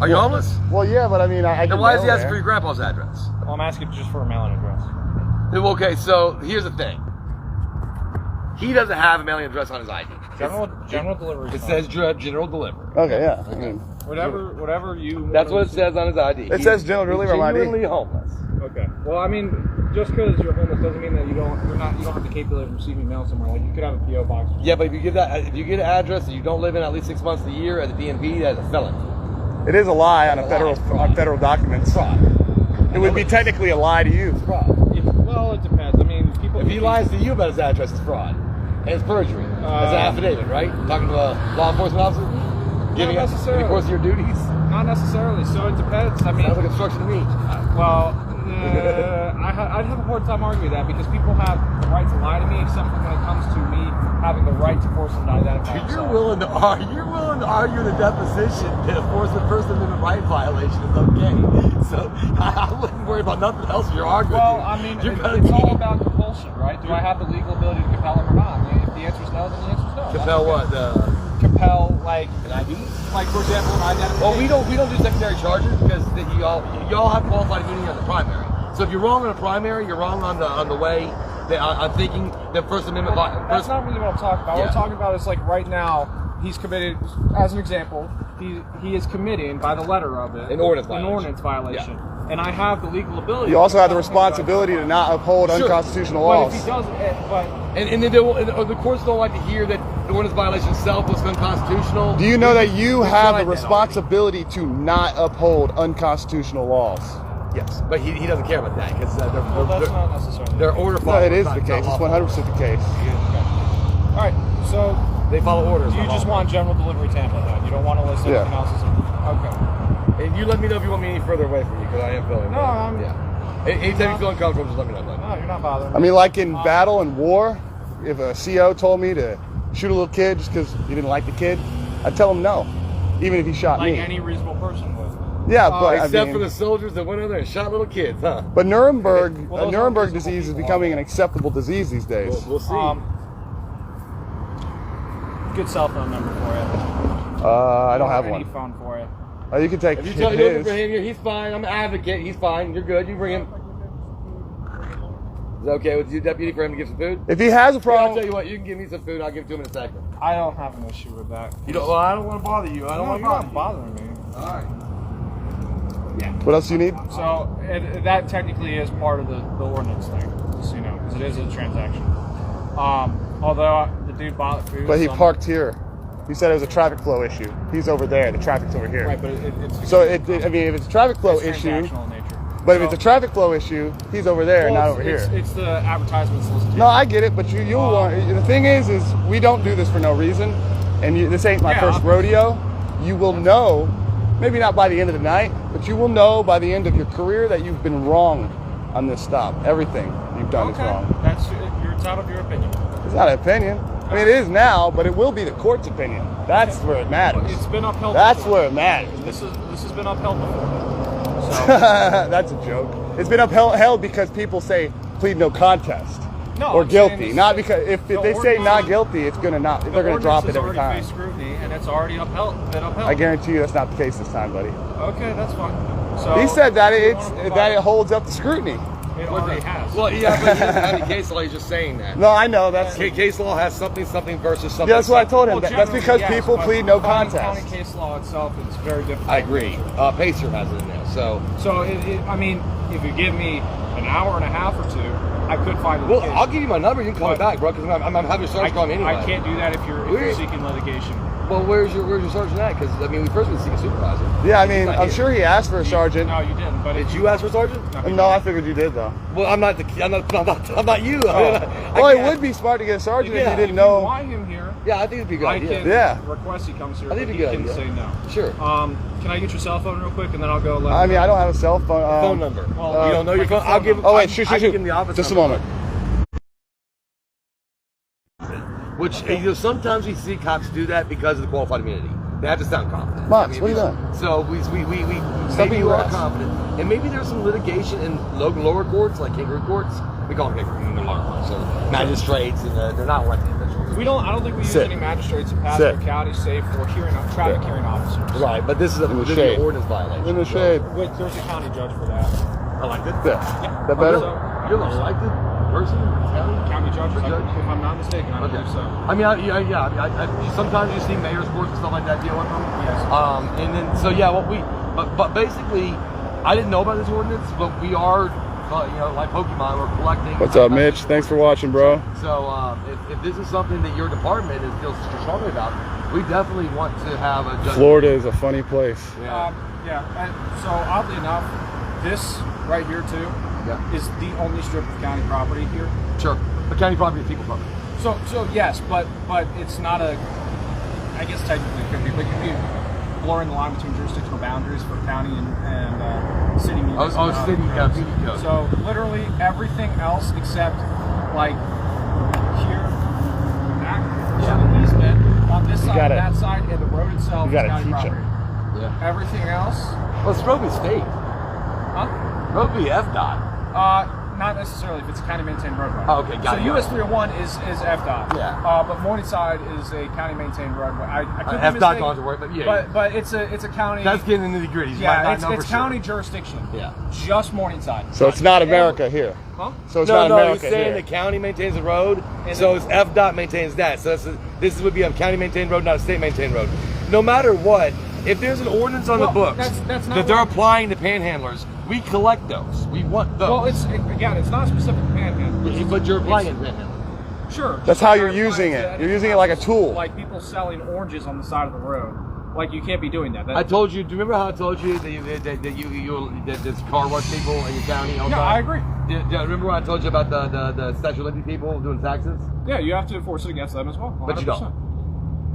Are you homeless? Well, yeah, but I mean, I Then why is he asking for your grandpa's address? Well, I'm asking just for a mailing address. Okay, so here's the thing. He doesn't have a mailing address on his ID. General delivery. It says general delivery. Okay, yeah. I mean, whatever you. That's what it says on his ID. It says general delivery on my ID. Genuinely homeless. Okay. Well, I mean, just because you're homeless doesn't mean that you don't have the capability of receiving mail somewhere. Like you could have a PO box. Yeah, but if you get an address that you don't live in at least 6 months of the year at the DMV, that's a felony. it is a lie on federal documents. Fraud. It would be technically a lie to you. Fraud. Well, it depends. I mean, people. If he lies to you about his address, it's fraud. And it's perjury. It's an affidavit, right? Talking to a law enforcement officer? Giving course of your duties? Not necessarily. So it depends. I mean, sounds like instruction to me. I'd have a hard time arguing that because people have the right to lie to me, except when it comes to me having the right to force them to identify themselves. You're willing to argue in a deposition that a First Amendment right violation is okay. So I wouldn't worry about nothing else you're arguing. Well, I mean, it's all about compulsion, right? Do I have the legal ability to compel him or not? I mean, if the answer is no, then the answer is no. Compel what? Compel, like an ID? Like, for example, an identification. Well, we don't do secondary charges because y'all have qualified immunity on the primary. So if you're wrong on the primary, you're wrong on the way. I'm thinking the First Amendment. That's not really what I'm talking about. Yeah. What I'm talking about is like right now, he's committed, as an example, he is committing by the letter of it an ordinance violation. Yeah. And I have the legal ability. You also have the responsibility to not uphold unconstitutional laws. But if he doesn't, and the courts don't like to hear that the ordinance violation itself was unconstitutional. Do you know that you have the responsibility to not uphold unconstitutional laws? Yes, but he doesn't care about that because that's not necessarily. Their order No, followers. it is the case. It's 100% the case. All right, so they follow orders. You just want general delivery Tampa, though. You don't want to list anything else. Okay. And you let me know if you want me any further away from you because I am feeling. No, I'm. Yeah. Anytime you feel uncomfortable, just let me know. No, you're not bothering me. I mean, like in battle and war, if a CO told me to shoot a little kid just because he didn't like the kid, I'd tell him no, even if he shot me. Like any reasonable person would. Yeah, but except for the soldiers that went in there and shot little kids, huh? But Nuremberg disease is becoming an acceptable disease these days. We'll see. Good cell phone number for you. I don't have one. Any phone for you. Oh, you can take if his. You're looking for him, he's fine. I'm an advocate. He's fine. You're good. You bring him. Is it okay with you, deputy, for him to give some food? If he has a problem, I'll tell you what. You can give me some food. I'll give it to him in a second. I don't have an issue with that. You don't. Well, I don't want to bother you. I don't want to bothering me. All right. Yeah. What else do you need? So that technically is part of the ordinance thing, just, because it is a transaction. Although the dude bought food. But he parked here. He said it was a traffic flow issue. He's over there. The traffic's over here. Right, but it's so if it's a traffic flow issue, transactional in nature. But if it's a traffic flow issue, he's over there, not over here. It's the advertisement solicitation. No, I get it, but you'll want. The thing is we don't do this for no reason, and this ain't my first rodeo. You will know, maybe not by the end of the night, but you will know by the end of your career that you've been wrong on this stop. Everything you've done is wrong. You're entitled to your opinion. It's not an opinion. I mean, it is now, but it will be the court's opinion. That's where it matters. It's been upheld. That's where it matters. This has been upheld before. So. That's a joke. It's been upheld because people say plead no contest or guilty. Not because if they say not guilty, it's gonna not. They're gonna drop it every time. Faced scrutiny, and it's already been upheld. I guarantee you that's not the case this time, buddy. Okay, that's fine. So he said that it holds up to scrutiny. It already has. Well, yeah, but he doesn't have any case law. He's just saying that. No, I know that's case law has something versus something. Yeah, that's what I told him. That's because people plead no contest. County case law itself is very difficult. I agree. Pacer has it in there. So I mean, if you give me an hour and a half or two, I could find a case. I'll give you my number. You can call me back, bro, because I'm having your sergeant call me anyway. I can't do that if you're seeking litigation. Well, where's your sergeant at? Because I mean, we first would seek a supervisor. Yeah, I mean, I'm sure he asked for a sergeant. No, you didn't. But did you ask for a sergeant? No, I figured you did though. Well, I'm not you. Well, it would be smart to get a sergeant if you didn't know. If you want him here, yeah, I think it'd be good. I can request he comes here. I think it'd be good. He can say no. Sure. Can I get your cell phone real quick and then I'll go? I mean, I don't have a cell phone. Phone number. Well, you don't know your phone. I'll give. Oh wait, shoot. Give him the office Just number. a moment. Which sometimes we see cops do that because of the qualified immunity. They have to sound confident. Mox, what are you doing? So we maybe you are confident, and maybe there's some litigation in lower courts like kangaroo courts. We call them kangaroo in the lower courts. So magistrates, and they're not elected officials. We don't. I don't think we use Sit. any magistrates in Pasco Sit. County, save for traffic hearing officers. Right, but this is In the this is shade. an ordinance violation. In the shade. Wait, there's a county judge for that. Elected? Yeah. That better? You're the elected person in this county? County judge, Judge? if I'm not mistaken, I Okay. believe so. I mean, sometimes you see mayor's courts and stuff like that deal with them. Yes. And then, so yeah, but basically, I didn't know about this ordinance, but we are, like Pokemon, we're collecting. What's up, Mitch? Thanks for watching, bro. So if this is something that your department feels strongly about, we definitely want to have a judge. Florida is a funny place. Yeah. And so oddly enough, this right here too is the only strip of county property here. Sure. The county property is people property. So yes, but it's not a. I guess technically it could be, but it could be blurring the line between jurisdictional boundaries for county and city. City code. So literally everything else except like here, the easement on this side and that side, and the road itself is county property. Yeah. Everything else. Well, it's Roby State. Huh? Roby FDOT. Not necessarily if it's a county maintained roadway. Oh, okay, got it. So US 301 is FDOT. Yeah. But Morningside is a county maintained roadway. I could be FDOT mistaken, going to work, but yeah. But it's a county. That's getting into the gritty. Yeah, it's county jurisdiction. Yeah. Just Morningside. So it's not America here. Huh? So it's No, not America he's saying here. the county maintains the road, And so it's FDOT maintains that. So this would be a county maintained road, not a state maintained road. No matter what, if there's an ordinance on the books that's not that they're applying to panhandlers, we collect those. We want those. Well, it's not specific to panhandle. But you're applying it to panhandler. Sure. That's how you're using it. You're using it like a tool. Like people selling oranges on the side of the road. Like you can't be doing that. I told you. Do you remember how I told you that there's car wash people in your county all the Yeah, time? I agree. Remember when I told you about the Statue of Liberty people doing taxes? Yeah, you have to enforce it against them as well. 100%. But you don't.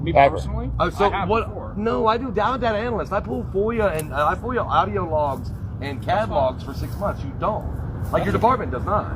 Me Ever. personally, So I have what? before. No, I do data analyst. I pull FOIA and I FOIA audio logs and CAD logs for 6 months. You don't. Like your department does not.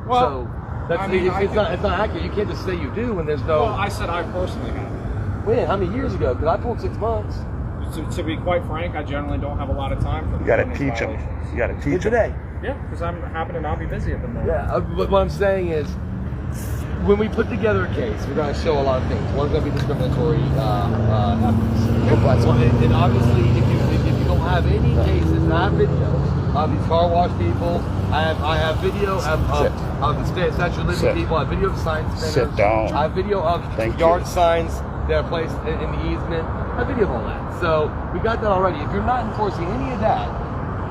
Well, so that's I mean, it's not accurate. You can't just say you do when there's no. Well, I said I personally have. When? How many years ago? Because I pulled 6 months. To be quite frank, I generally don't have a lot of time for You gotta these teach them. violations. You gotta teach them. Today. Yeah, because I'm happen to not be busy at the moment. Yeah. But what I'm saying is, when we put together a case, we're going to show a lot of things. One's going to be discriminatory efforts. And obviously, if you don't have any cases, and I have video of these car wash people, I have video of the Statue of Liberty people, I have video of sign spinners. Sit down. I have video of yard signs that are placed in the easement. I have video of all that. So we got that already. If you're not enforcing any of that,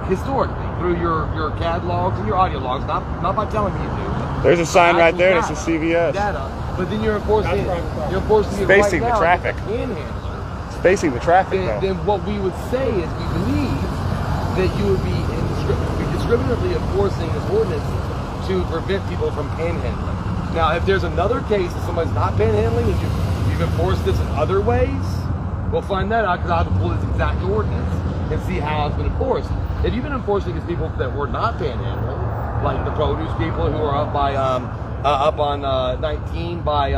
historically, through your CAD logs and your audio logs, not by telling me you do. There's a sign right there. Actual That's a CVS. data, but then you're enforcing it. You're enforcing it Facing right the now traffic. against the panhandler. It's facing the traffic, though. Then what we would say is we believe that you would be discriminatively enforcing this ordinance to prevent people from panhandling. Now, if there's another case that somebody's not panhandling and you've enforced this in other ways, we'll find that out because I'll have to pull this exact ordinance and see how it's been enforced. If you've been enforcing against people that were not panhandling, like the produce people who are up by up on 19 by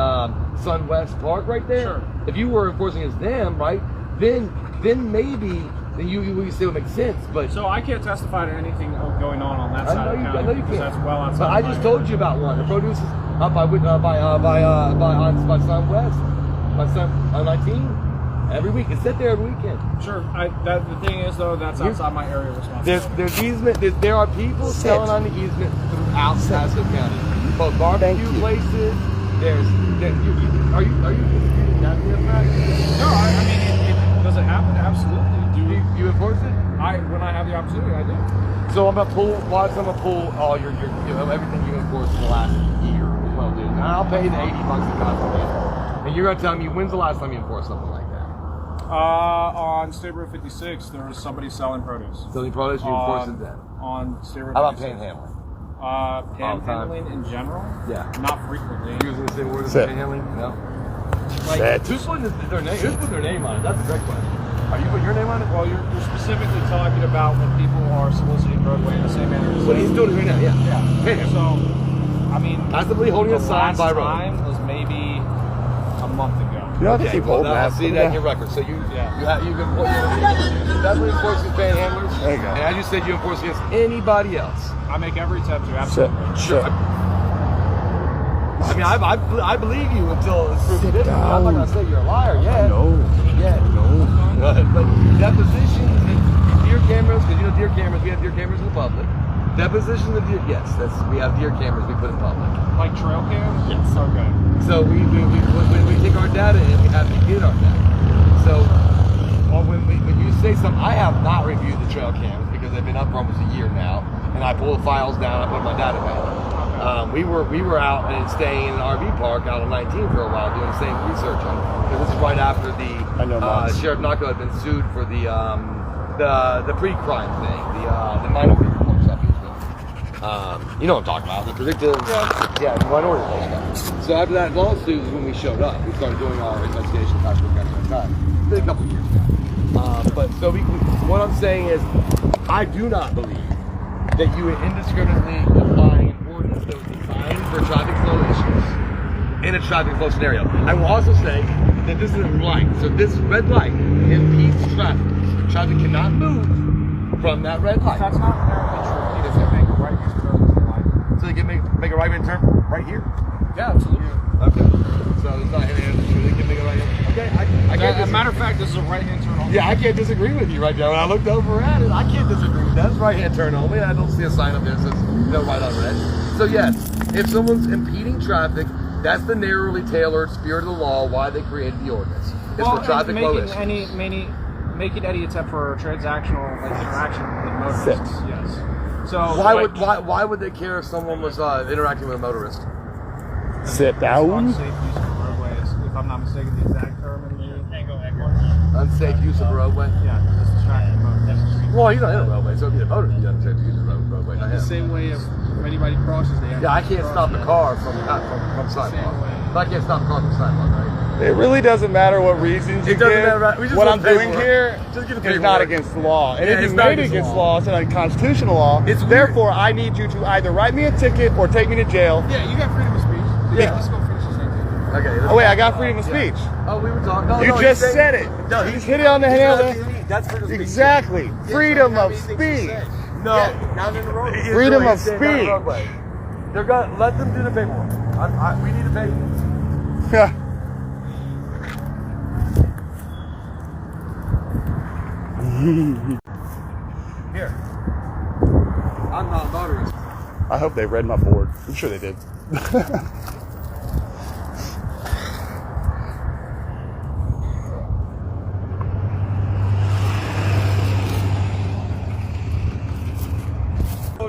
Sun West Park right there. Sure. If you were enforcing against them, right, then maybe you say it would make sense. But So I can't testify to anything going on that I side know of you, the county. I know you because can't. That's well outside. But I just told you about one. The produce is up by Sun West, by Sun 19. Every week, it's sit there every weekend. Sure. The thing is, though, that's outside my area of responsibility. There's easement. There are people selling on the easement throughout Pasco County. Both barbecue places. Are you disputing that being a fact? No, I mean, does it happen? Absolutely. Do you enforce it? When I have the opportunity, I do. So I'm gonna pull all your everything you enforced in the last year. Well, dude, and I'll pay the $80 it costs me. And you're gonna tell me when's the last time you enforced something like that? On State Road 56, there was somebody selling produce. Selling produce, you enforce it then. On State Road How about 56. panhandling? Panhandling in general? Yeah. Not frequently. Using the same word as Sit. panhandling? No. Sit. Who's putting their name? Who's putting their name on it? That's a great question. Are you putting your name on it? Well, you're specifically talking about when people are soliciting roadway in the same manner as What he's doing it right now, yeah. Yeah. Panhandling. So, I mean, Passively holding a the sign last by road. time was maybe a month ago. You don't have to keep holding I that. see that in your record. So you definitely enforce against panhandlers. There you go. And as you said, you enforce against anybody else. I make every attempt to, absolutely. Sit. I mean, I believe you until it's proven different. down. I'm not gonna say you're a liar yet. No. Yeah. No. But depositions and deer cameras, because you know deer cameras, we have deer cameras in the public. Depositions of deer, yes, we have deer cameras we put in public. Like trail cams? Yes. Okay. So when we take our data in, we have to get our data. So when you say something, I have not reviewed the trail cams because they've been up for almost a year now, and I pull the files down, I put my data back. We were out and staying in an RV park out on 19 for a while doing the same research on it. This is right after the Sheriff Naco had been sued for the pre-crime thing, the minor report stuff he was doing. You know what I'm talking about, the predictive, minority report stuff. So after that lawsuit is when we showed up. We started doing our investigation in Pasco County at the time. It's been a couple of years now. But so what I'm saying is, I do not believe that you would indiscriminately apply an ordinance that was designed for traffic flow issues in a traffic flow scenario. I will also say that this is a light. So this red light impedes traffic. Traffic cannot move from that red light. That's not apparently true. He doesn't make a right hand turn on the line. So you can make a right hand turn right here? Yeah, absolutely. Okay. So it's not hand true. They can make a right hand. Okay. I can't. As a matter of fact, this is a right hand turn on. Yeah, I can't disagree with you right now. When I looked over at it, I can't disagree with that. It's right hand turn only. I don't see a sign up there that says no right on red. So yes, if someone's impeding traffic, that's the narrowly tailored spirit of the law why they created the ordinance. It's for traffic flow issues. Making any attempt for transactional interaction with motorists. Yes. So why would they care if someone was interacting with a motorist? Sit down. Unsafe use of the roadway is, if I'm not mistaken, the exact term in the Unsafe use of a roadway? Yeah, because it's distracting motorists. Well, he's not in a roadway, so it'd be the motorist who's unsafe to use the roadway. Not The him. same way if anybody crosses, they have I can't stop the car from sidewalk. But I can't stop the car from sidewalk, right? It really doesn't matter what reasons you It doesn't give. matter, right? We just What want I'm doing paperwork. here Just get the is paperwork. not against the law. And Yeah, if it's you not made it against against the law, it's an unconstitutional law. It's weird. Therefore, I need you to either write me a ticket or take me to jail. Yeah, you got freedom of speech. Yeah. Let's go finish this thing. Okay. Oh wait, I got freedom of speech. Oh, we were talking. No, You no, just he's said saying- it. No, You he's hit it on the head. That's freedom of speech. Exactly. Freedom of speech. No. Not in the road. He is Freedom really of saying not speech. roadway. They're gonna let them do the paperwork. We need to pay. Yeah. Here. I'm not a motorist. I hope they read my board. I'm sure they did.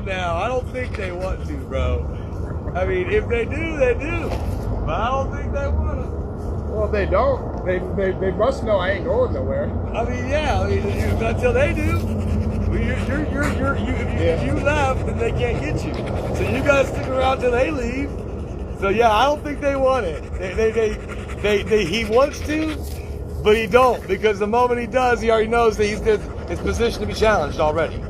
Now, I don't think they want to, bro. I mean, if they do, they do. But I don't think they want to. Well, if they don't, they must know I ain't going nowhere. I mean, yeah. I mean, until they do, if you left, then they can't get you. So you gotta stick around till they leave. So yeah, I don't think they want it. He wants to, but he don't, because the moment he does, he already knows that his position to be challenged already.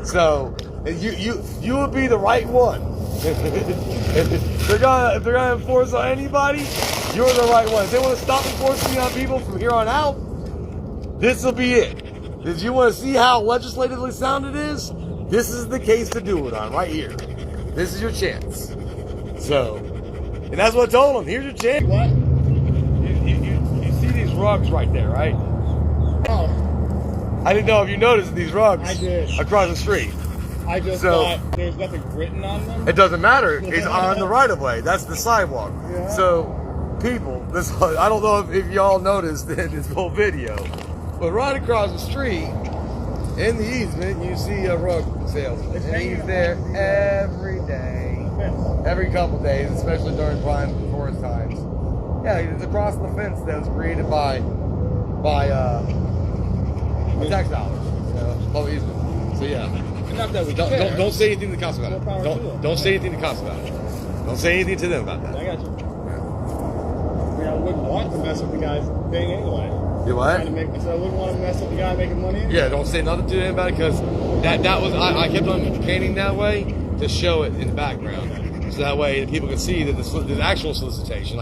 So you would be the right one. if they're gonna enforce on anybody, you're the right one. If they want to stop enforcing on people from here on out, this will be it. If you want to see how legislatively sound it is, this is the case to do it on right here. This is your chance. So, and that's what I told him. Here's your chance. What? You see these rugs right there, right? Oh, I didn't know if you noticed these rugs I did. across the street. I just So- thought there's nothing written on them. It doesn't matter. It's on the right of way. That's the sidewalk. Yeah. So, people, I don't know if y'all noticed in this whole video, but right across the street, in the easement, you see a rug salesman. And he's there every day, every couple days, especially during prime tourist times. Yeah, it's across the fence that was created by tax dollars. Public easement. So yeah. Not that we Don't say anything to the cops about it. More power to them. Don't say anything to the cops about it. Don't say anything to them about that. I got you. I mean, I wouldn't want to mess with the guy's thing anyway. You what? I wouldn't want to mess with the guy making money anyway. Yeah, don't say nothing to him about it, because that was I kept on painting that way to show it in the background, so that way people can see that the actual solicitation,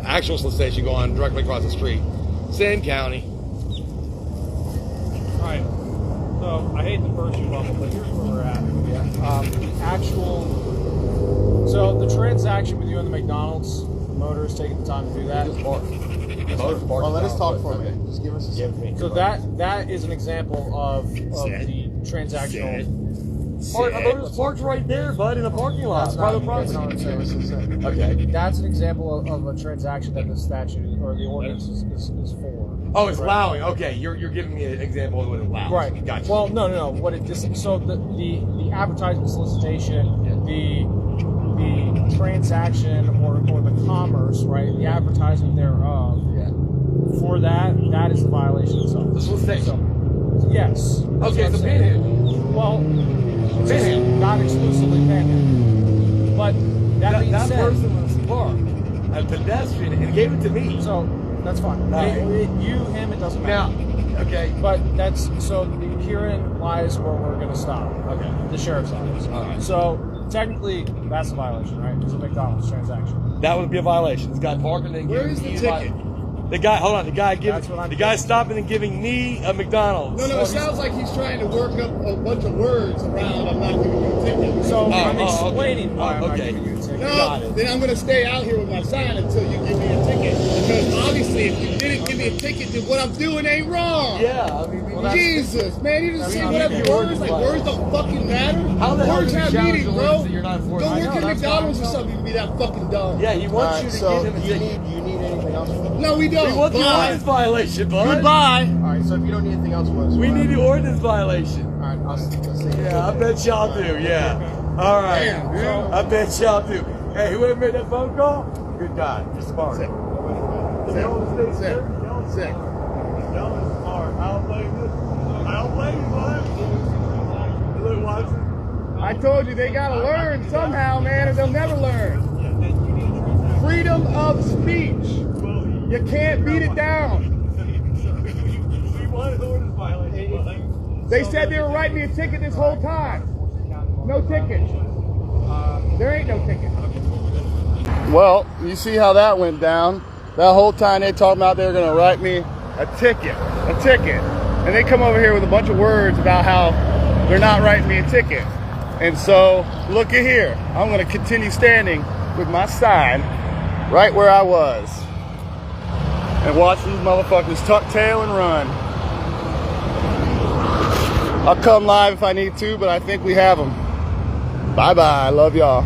actual solicitation going directly across the street, same county. All right. So I hate to burst your bubble, but here's where we're at. The actual So the transaction with you and the McDonald's motorist taking the time to do that. Well, let us talk for a minute. Just give us a second. So that is an example of the transactional. A motorist parked right there, bud, in the parking lot. Private property. Okay. That's an example of a transaction that the statute or the ordinance is for. Oh, it's allowing. Okay, you're giving me an example of what it allows. Right. Gotcha. Well, no. What it just so the advertisement solicitation, the transaction or the commerce, right? The advertisement thereof. Yeah. For that is the violation itself. The solicitation. So, yes. Okay, so panhandle. Well, Panhandle. not exclusively panhandle. But that being that said, person was parked, a pedestrian, and gave it to me. so that's fine. Right. You, him, it doesn't matter. Now, okay. But that's so herein lies where we're going to stop. Okay. The sheriff's office. All right. So technically, that's a violation, right? It's a McDonald's transaction. That would be a violation. This guy parking and Where is the ticket? The guy, hold on. The guy That's what I'm stopping and giving me a McDonald's. No, it sounds like he's trying to work up a bunch of words around I'm not giving you a ticket. So I'm okay. explaining why I'm not Okay. giving you a ticket. Got No, it. then I'm going to stay out here with my sign until you give me a ticket. Because obviously, if you didn't give me a ticket, then what I'm doing ain't wrong. Yeah, I mean, Jesus, man, you just say I mean, whatever you words, like words don't fucking matter. How the hell Words do you have challenge meaning, the bro. words that you're not enforcing? Go I work know, at that's McDonald's or fine. something, you can be that fucking dumb. Yeah, he wants you to So give him a do you ticket. need anything else? No, we don't. We want the Bye. ordinance violation, bud. Goodbye. All right. So if you don't need anything else, We need the ordinance violation. All right. Let's see. Yeah, I bet y'all do. Yeah. All right. Damn, I bet y'all do. Hey, whoever made that phone call, good guy. You're smart. Sick. Y'all stay Sick. there. Y'all Sick. Y'all are smart. I don't blame you. I don't blame you, bud. Look, Watson. I told you they gotta learn somehow, man, or they'll never learn. Freedom of speech. You can't beat it down. We wanted ordinance violation. They said they were writing me a ticket this whole time. No ticket. There ain't no ticket. Well, you see how that went down. That whole time they talking about they were gonna write me a ticket. And they come over here with a bunch of words about how they're not writing me a ticket. And so, look at here. I'm gonna continue standing with my sign right where I was. And watch these motherfuckers tuck tail and run. I'll come live if I need to, but I think we have them. Bye-bye. I love y'all.